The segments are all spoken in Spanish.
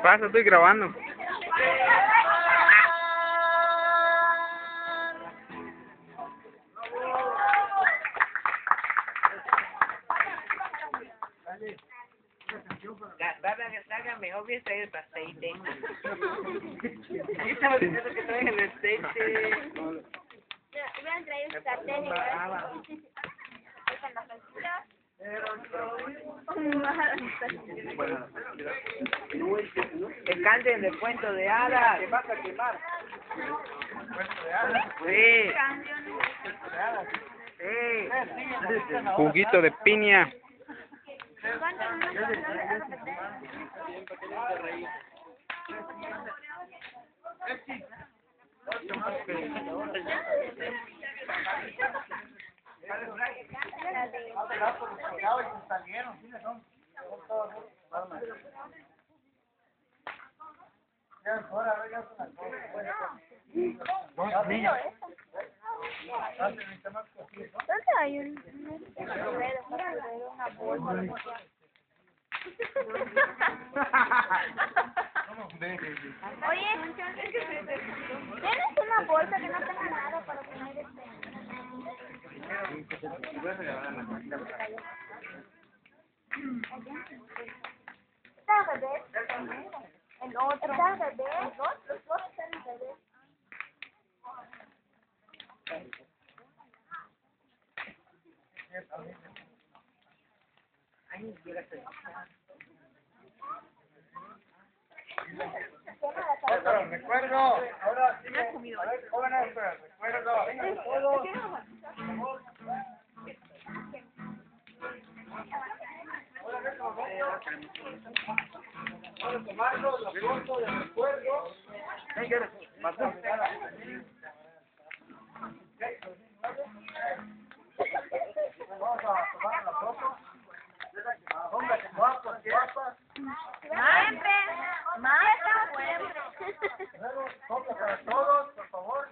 Pasa, estoy grabando. Salga mejor bien traer el aceite. Estaba diciendo que traigan el aceite. Iban a traer un sartén y con las salsitas. Que canten del cuento de hadas. ¿Qué vas a quemar? Sí. Sí. Juguito de piña. ¿Dónde hay una bolsa? Oye, ¿tienes una bolsa que no tenga nada para poner Está al revés. El otro. Está al revés. Los dos están al revés. Recuerdo, ahora sí, a ver, jóvenes, recuerdo, vamos a tomarnos la foto de recuerdo. Vamos a tomar la foto. Póngase guapas, guapas. Foto para todos, por favor.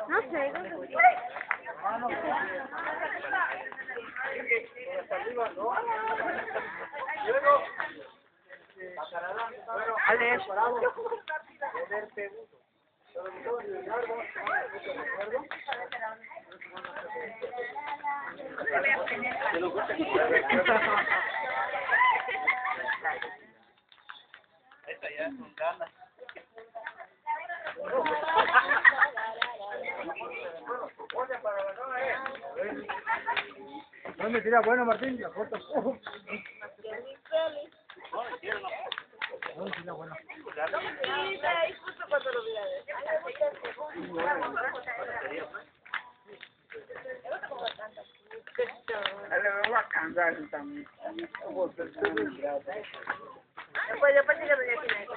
No sé, yo no sé. Luego, Alex. Esta ya es con ganas. no me tira bueno, Martín, la foto. No me tira bueno. Le voy a cansar también. Pues yo pensé que tenía que ir.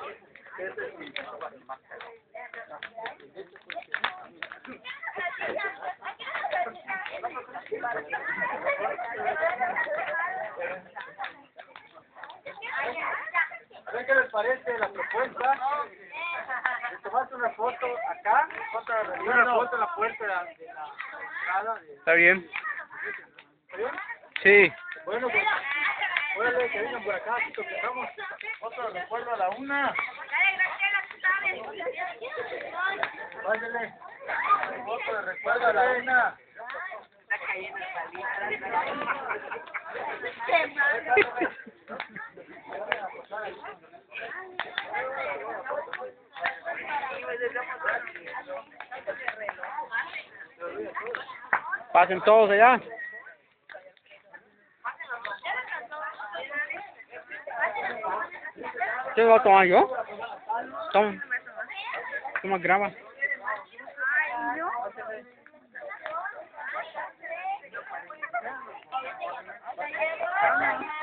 A ver qué les parece la propuesta. De tomarse una foto acá, una foto en la puerta de la entrada. ¿Está bien? ¿Está bien? Sí. Bueno, pues, órale, que vengan por acá, aquí tocamos. Otro recuerdo a la una. Váyale. Otro recuerdo a la una. Está cayendo Pasen todos allá. ¿Qué va a tomar yo? Toma. Toma, graba.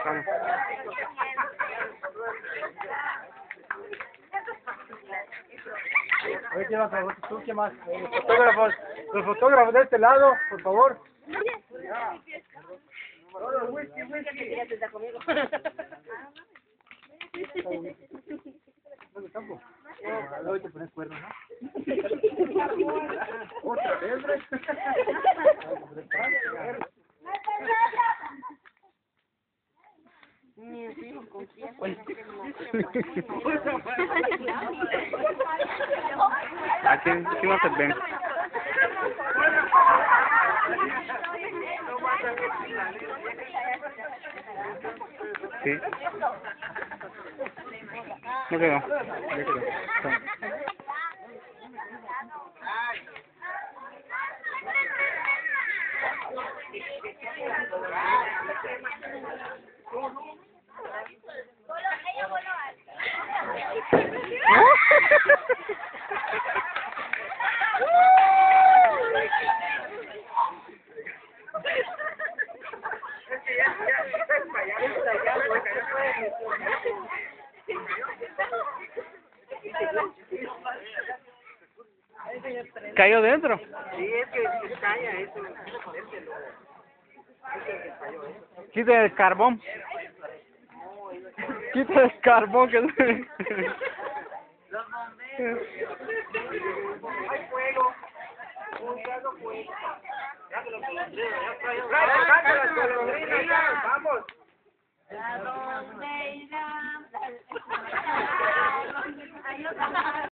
Vamos. A ver, ¿quién más? ¿Tú qué más? Los fotógrafos de este lado, por favor. Whisky. No, te pones cuernos, ¿no? Otra vez, ¿ves? Aquí sí no se ven. Sí. No quedó. Ya quedó. ¿Cayó dentro? Sí, es que se calla eso. Quita el carbón. Quita el carbón que... Los bomberos. Hay fuego. Ya que los golondrinos, ya está, ya está. Vamos. ¿A dónde irán?